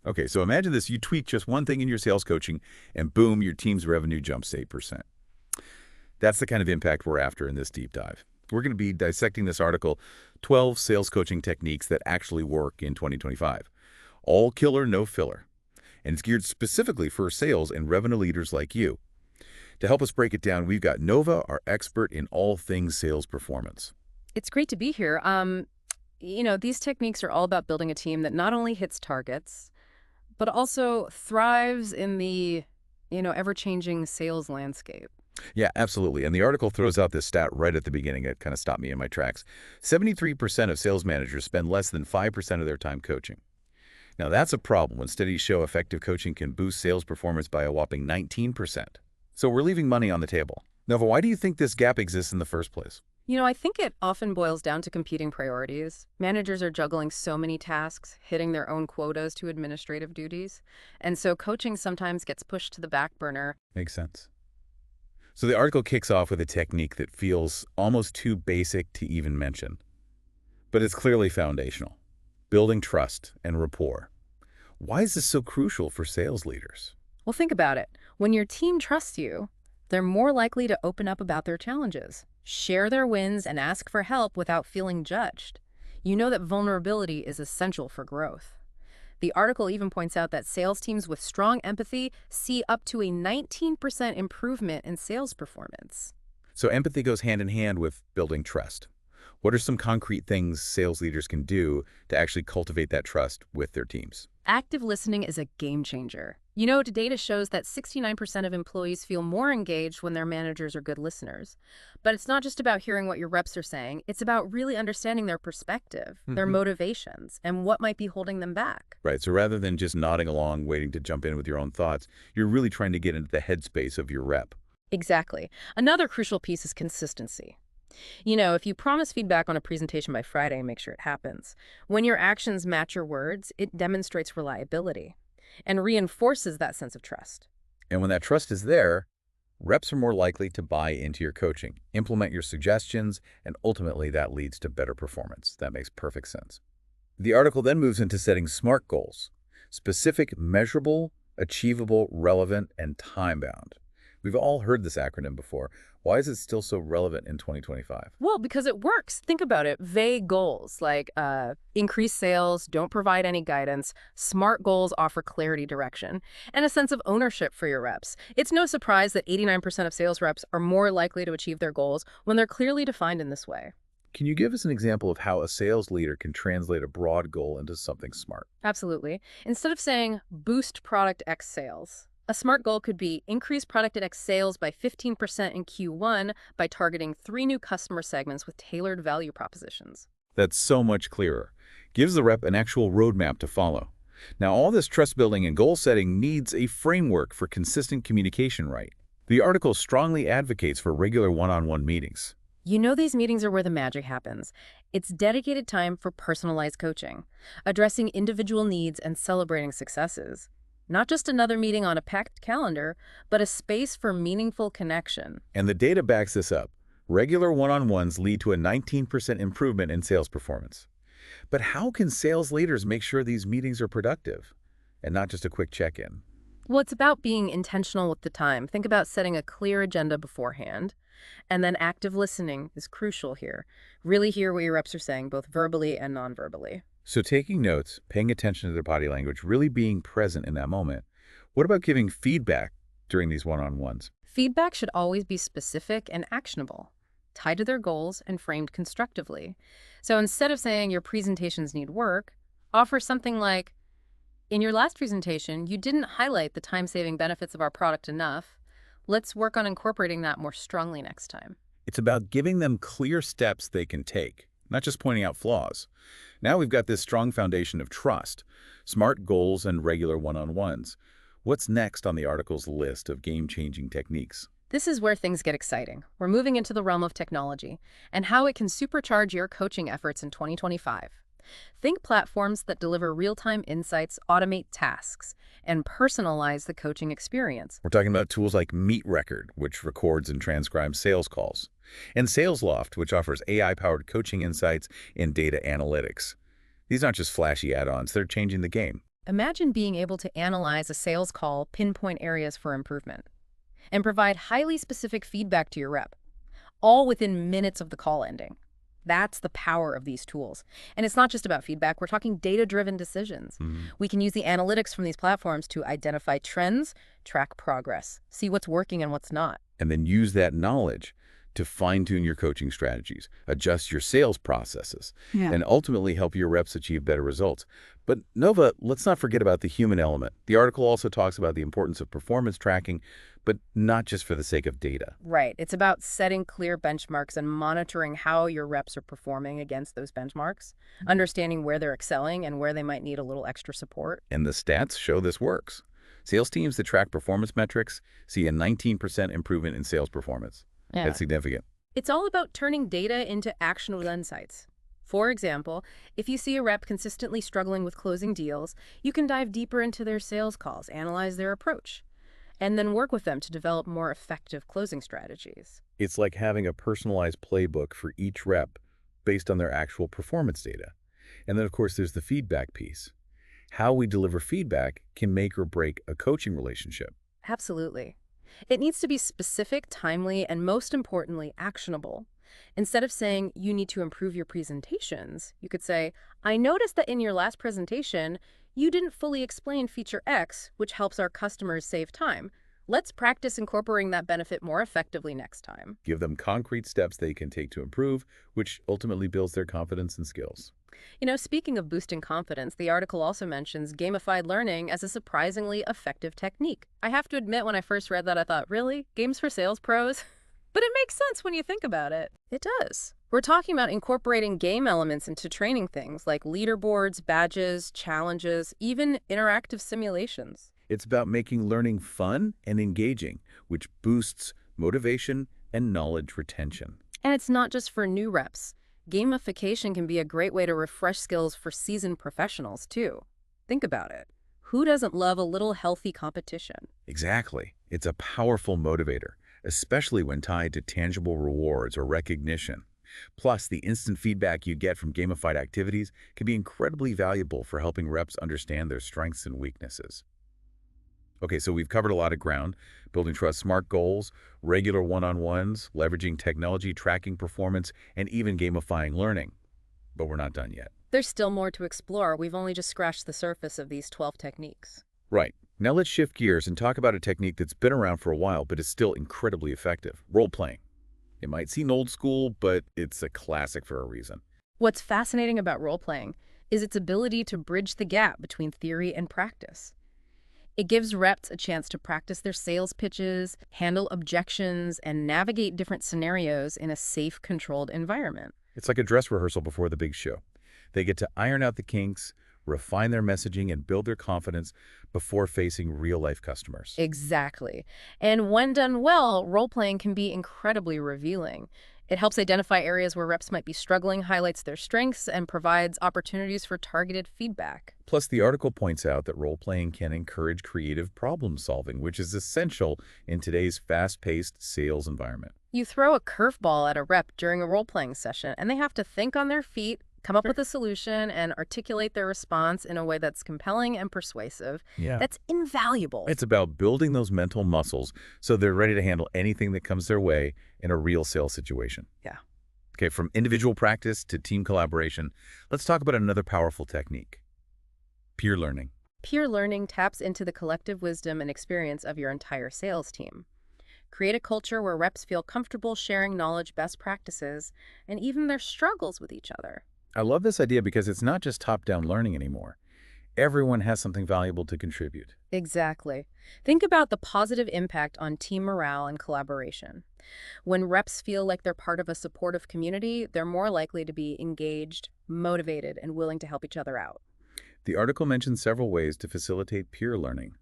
Okay, so imagine this. You tweak just one thing in your sales coaching, and boom, your team's revenue jumps 8%. That's the kind of impact we're after in this deep dive. We're going to be dissecting this article, 12 sales coaching techniques that actually work in 2025. All killer, no filler. And it's geared specifically for sales and revenue leaders like you. To help us break it down, we've got Nova, our expert in all things sales performance. It's great to be here. These techniques are all about building a team that not only hits targets, but also thrives in the, ever-changing sales landscape. Yeah, absolutely. And the article throws out this stat right at the beginning. It kind of stopped me in my tracks. 73% of sales managers spend less than 5% of their time coaching. Now, that's a problem when studies show effective coaching can boost sales performance by a whopping 19%. So we're leaving money on the table. Nova, why do you think this gap exists in the first place? I think it often boils down to competing priorities. Managers are juggling so many tasks, hitting their own quotas to administrative duties. And so coaching sometimes gets pushed to the back burner. Makes sense. So the article kicks off with a technique that feels almost too basic to even mention. But it's clearly foundational. Building trust and rapport. Why is this so crucial for sales leaders? Well, think about it. When your team trusts you, they're more likely to open up about their challenges, share their wins, and ask for help without feeling judged. You know that vulnerability is essential for growth. The article even points out that sales teams with strong empathy see up to a 19% improvement in sales performance. So empathy goes hand in hand with building trust. What are some concrete things sales leaders can do to actually cultivate that trust with their teams? Active listening is a game changer. Data shows that 69% of employees feel more engaged when their managers are good listeners. But it's not just about hearing what your reps are saying. It's about really understanding their perspective, their motivations, and what might be holding them back. Right, so rather than just nodding along, waiting to jump in with your own thoughts, you're really trying to get into the headspace of your rep. Exactly. Another crucial piece is consistency. If you promise feedback on a presentation by Friday, make sure it happens. When your actions match your words, it demonstrates reliability and reinforces that sense of trust. And when that trust is there, reps are more likely to buy into your coaching, implement your suggestions, and ultimately that leads to better performance. That makes perfect sense. The article then moves into setting SMART goals: specific, measurable, achievable, relevant, and time-bound. We've all heard this acronym before. Why is it still so relevant in 2025? Well, because it works. Think about it. Vague goals like increase sales, don't provide any guidance. SMART goals offer clarity, direction, and a sense of ownership for your reps. It's no surprise that 89% of sales reps are more likely to achieve their goals when they're clearly defined in this way. Can you give us an example of how a sales leader can translate a broad goal into something smart? Absolutely. Instead of saying boost product X sales, a SMART goal could be increase product X sales by 15% in Q1 by targeting 3 new customer segments with tailored value propositions. That's so much clearer. Gives the rep an actual roadmap to follow. Now, all this trust building and goal setting needs a framework for consistent communication, right? The article strongly advocates for regular one-on-one meetings. These meetings are where the magic happens. It's dedicated time for personalized coaching, addressing individual needs and celebrating successes. Not just another meeting on a packed calendar, but a space for meaningful connection. And the data backs this up. Regular one-on-ones lead to a 19% improvement in sales performance. But how can sales leaders make sure these meetings are productive and not just a quick check-in? Well, it's about being intentional with the time. Think about setting a clear agenda beforehand. And then active listening is crucial here. Really hear what your reps are saying, both verbally and non-verbally. So taking notes, paying attention to their body language, really being present in that moment. What about giving feedback during these one-on-ones? Feedback should always be specific and actionable, tied to their goals and framed constructively. So instead of saying your presentations need work, offer something like, in your last presentation, you didn't highlight the time-saving benefits of our product enough. Let's work on incorporating that more strongly next time. It's about giving them clear steps they can take, not just pointing out flaws. Now we've got this strong foundation of trust, SMART goals, and regular one-on-ones. What's next on the article's list of game-changing techniques? This is where things get exciting. We're moving into the realm of technology and how it can supercharge your coaching efforts in 2025. Think platforms that deliver real-time insights, automate tasks, and personalize the coaching experience. We're talking about tools like Meet Record, which records and transcribes sales calls, and SalesLoft, which offers AI-powered coaching insights and data analytics. These aren't just flashy add-ons, they're changing the game. Imagine being able to analyze a sales call, pinpoint areas for improvement, and provide highly specific feedback to your rep, all within minutes of the call ending. That's the power of these tools. And it's not just about feedback, we're talking data-driven decisions. Mhm. We can use the analytics from these platforms to identify trends, track progress, see what's working and what's not. And then use that knowledge to fine-tune your coaching strategies, adjust your sales processes, Yeah. and ultimately help your reps achieve better results. But Nova, let's not forget about the human element. The article also talks about the importance of performance tracking, but not just for the sake of data. Right. It's about setting clear benchmarks and monitoring how your reps are performing against those benchmarks, understanding where they're excelling and where they might need a little extra support. And the stats show this works. Sales teams that track performance metrics see a 19% improvement in sales performance. Yeah. That's significant. It's all about turning data into actionable insights. For example, if you see a rep consistently struggling with closing deals, you can dive deeper into their sales calls, analyze their approach, and then work with them to develop more effective closing strategies. It's like having a personalized playbook for each rep based on their actual performance data. And then, of course, there's the feedback piece. How we deliver feedback can make or break a coaching relationship. Absolutely. It needs to be specific, timely, and most importantly, actionable. Instead of saying, you need to improve your presentations, you could say, I noticed that in your last presentation, you didn't fully explain feature X, which helps our customers save time. Let's practice incorporating that benefit more effectively next time. Give them concrete steps they can take to improve, which ultimately builds their confidence and skills. Speaking of boosting confidence, the article also mentions gamified learning as a surprisingly effective technique. I have to admit, when I first read that, I thought, really? Games for sales pros? But it makes sense when you think about it. It does. We're talking about incorporating game elements into training things like leaderboards, badges, challenges, even interactive simulations. It's about making learning fun and engaging, which boosts motivation and knowledge retention. And it's not just for new reps. Gamification can be a great way to refresh skills for seasoned professionals, too. Think about it. Who doesn't love a little healthy competition? Exactly. It's a powerful motivator, especially when tied to tangible rewards or recognition. Plus, the instant feedback you get from gamified activities can be incredibly valuable for helping reps understand their strengths and weaknesses. Okay, so we've covered a lot of ground: building trust, smart goals, regular one-on-ones, leveraging technology, tracking performance, and even gamifying learning. But we're not done yet. There's still more to explore. We've only just scratched the surface of these 12 techniques. Right. Now let's shift gears and talk about a technique that's been around for a while but is still incredibly effective: role-playing. It might seem old school, but it's a classic for a reason. What's fascinating about role-playing is its ability to bridge the gap between theory and practice. It gives reps a chance to practice their sales pitches, handle objections, and navigate different scenarios in a safe, controlled environment. It's like a dress rehearsal before the big show. They get to iron out the kinks, refine their messaging, and build their confidence before facing real-life customers. Exactly. And when done well, role-playing can be incredibly revealing. It helps identify areas where reps might be struggling, highlights their strengths, and provides opportunities for targeted feedback. Plus, the article points out that role-playing can encourage creative problem-solving, which is essential in today's fast-paced sales environment. You throw a curveball at a rep during a role-playing session, and they have to think on their feet, come up with a solution, and articulate their response in a way that's compelling and persuasive. Yeah. That's invaluable. It's about building those mental muscles so they're ready to handle anything that comes their way in a real sales situation. Yeah. Okay, from individual practice to team collaboration, let's talk about another powerful technique: peer learning. Peer learning taps into the collective wisdom and experience of your entire sales team. Create a culture where reps feel comfortable sharing knowledge, best practices, and even their struggles with each other. I love this idea because it's not just top-down learning anymore. Everyone has something valuable to contribute. Exactly. Think about the positive impact on team morale and collaboration. When reps feel like they're part of a supportive community, they're more likely to be engaged, motivated, and willing to help each other out. The article mentions several ways to facilitate peer learning: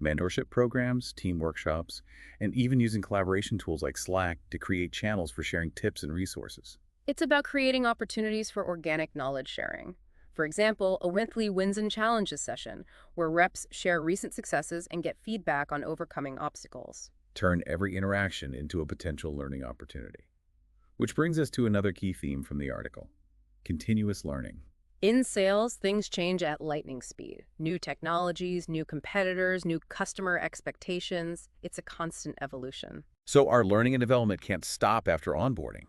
mentorship programs, team workshops, and even using collaboration tools like Slack to create channels for sharing tips and resources. It's about creating opportunities for organic knowledge sharing. For example, a weekly wins and challenges session where reps share recent successes and get feedback on overcoming obstacles. Turn every interaction into a potential learning opportunity. Which brings us to another key theme from the article: continuous learning. In sales, things change at lightning speed. New technologies, new competitors, new customer expectations. It's a constant evolution. So our learning and development can't stop after onboarding.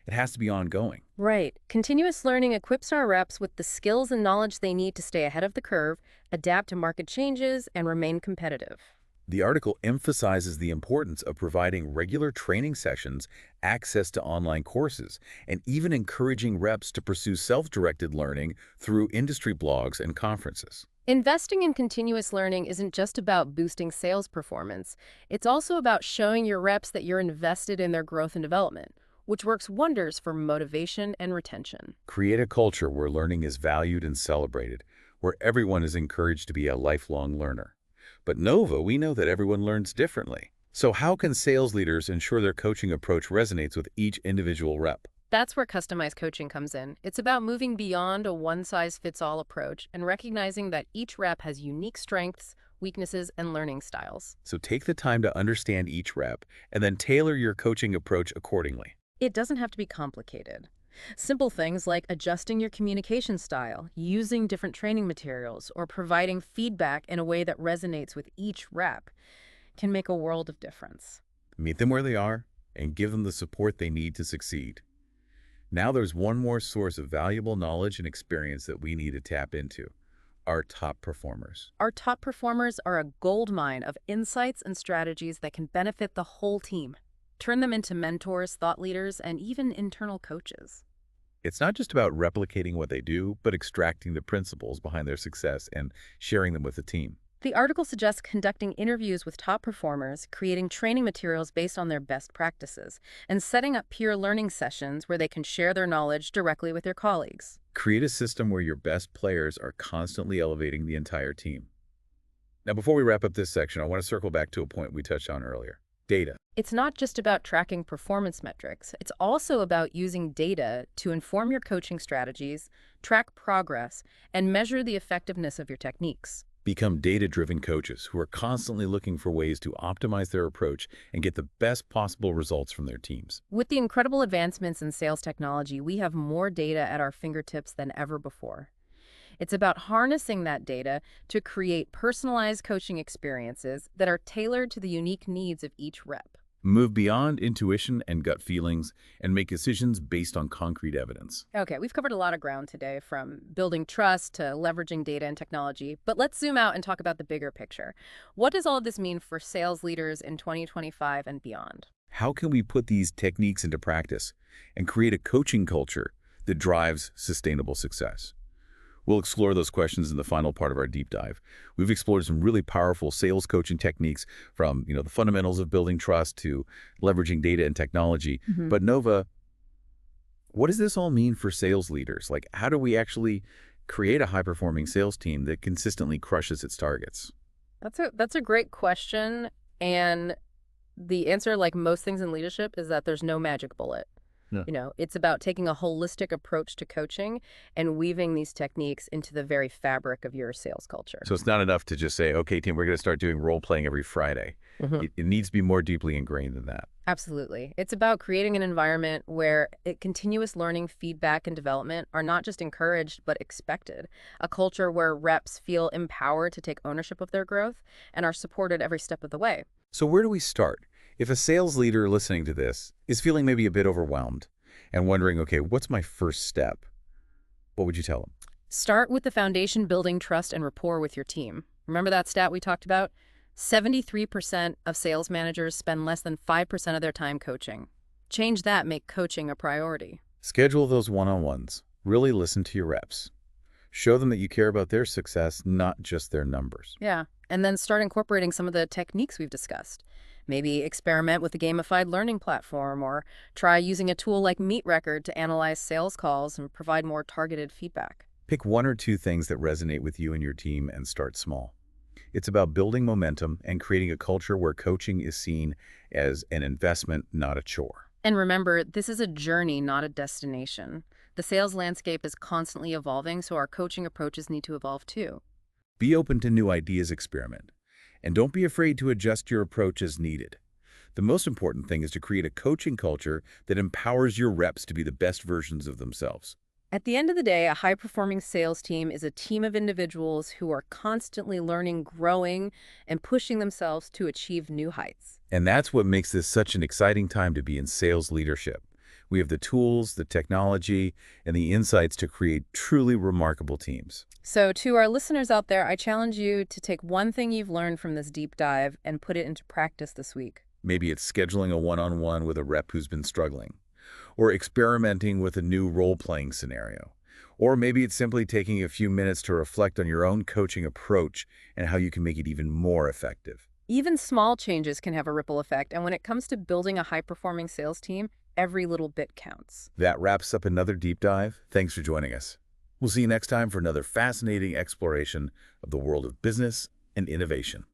It has to be ongoing. Right. Continuous learning equips our reps with the skills and knowledge they need to stay ahead of the curve, adapt to market changes, and remain competitive. The article emphasizes the importance of providing regular training sessions, access to online courses, and even encouraging reps to pursue self-directed learning through industry blogs and conferences. Investing in continuous learning isn't just about boosting sales performance. It's also about showing your reps that you're invested in their growth and development, which works wonders for motivation and retention. Create a culture where learning is valued and celebrated, where everyone is encouraged to be a lifelong learner. But Nova, we know that everyone learns differently. So how can sales leaders ensure their coaching approach resonates with each individual rep? That's where customized coaching comes in. It's about moving beyond a one-size-fits-all approach and recognizing that each rep has unique strengths, weaknesses, and learning styles. So take the time to understand each rep and then tailor your coaching approach accordingly. It doesn't have to be complicated. Simple things like adjusting your communication style, using different training materials, or providing feedback in a way that resonates with each rep can make a world of difference. Meet them where they are and give them the support they need to succeed. Now there's one more source of valuable knowledge and experience that we need to tap into: our top performers. Our top performers are a goldmine of insights and strategies that can benefit the whole team. Turn them into mentors, thought leaders, and even internal coaches. It's not just about replicating what they do, but extracting the principles behind their success and sharing them with the team. The article suggests conducting interviews with top performers, creating training materials based on their best practices, and setting up peer learning sessions where they can share their knowledge directly with their colleagues. Create a system where your best players are constantly elevating the entire team. Now, before we wrap up this section, I want to circle back to a point we touched on earlier: data. It's not just about tracking performance metrics. It's also about using data to inform your coaching strategies, track progress, and measure the effectiveness of your techniques. Become data-driven coaches who are constantly looking for ways to optimize their approach and get the best possible results from their teams. With the incredible advancements in sales technology, we have more data at our fingertips than ever before. It's about harnessing that data to create personalized coaching experiences that are tailored to the unique needs of each rep. Move beyond intuition and gut feelings and make decisions based on concrete evidence. Okay, we've covered a lot of ground today, from building trust to leveraging data and technology, but let's zoom out and talk about the bigger picture. What does all of this mean for sales leaders in 2025 and beyond? How can we put these techniques into practice and create a coaching culture that drives sustainable success? We'll explore those questions in the final part of our deep dive. We've explored some really powerful sales coaching techniques, from the fundamentals of building trust to leveraging data and technology. But Nova, what does this all mean for sales leaders? Like, how do we actually create a high-performing sales team that consistently crushes its targets? That's a great question, and the answer, like most things in leadership, is that there's no magic bullet. Yeah. It's about taking a holistic approach to coaching and weaving these techniques into the very fabric of your sales culture. So it's not enough to just say, okay, team, we're going to start doing role-playing every Friday. It needs to be more deeply ingrained than that. Absolutely. It's about creating an environment where continuous learning, feedback, and development are not just encouraged, but expected. A culture where reps feel empowered to take ownership of their growth and are supported every step of the way. So where do we start? If a sales leader listening to this is feeling maybe a bit overwhelmed and wondering, okay, what's my first step? What would you tell them? Start with the foundation: building trust and rapport with your team. Remember that stat we talked about? 73% of sales managers spend less than 5% of their time coaching. Change that, make coaching a priority. Schedule those one-on-ones. Really listen to your reps. Show them that you care about their success, not just their numbers. Yeah, and then start incorporating some of the techniques we've discussed. Maybe experiment with a gamified learning platform, or try using a tool like Meet Record to analyze sales calls and provide more targeted feedback. Pick one or two things that resonate with you and your team and start small. It's about building momentum and creating a culture where coaching is seen as an investment, not a chore. And remember, this is a journey, not a destination. The sales landscape is constantly evolving, so our coaching approaches need to evolve too. Be open to new ideas, experiment. And don't be afraid to adjust your approach as needed. The most important thing is to create a coaching culture that empowers your reps to be the best versions of themselves. At the end of the day, a high-performing sales team is a team of individuals who are constantly learning, growing, and pushing themselves to achieve new heights. And that's what makes this such an exciting time to be in sales leadership. We have the tools, the technology, and the insights to create truly remarkable teams. So, to our listeners out there, I challenge you to take one thing you've learned from this deep dive and put it into practice this week. Maybe it's scheduling a one-on-one with a rep who's been struggling, or experimenting with a new role-playing scenario. Or maybe it's simply taking a few minutes to reflect on your own coaching approach and how you can make it even more effective. Even small changes can have a ripple effect, and when it comes to building a high-performing sales team, every little bit counts. That wraps up another deep dive. Thanks for joining us. We'll see you next time for another fascinating exploration of the world of business and innovation.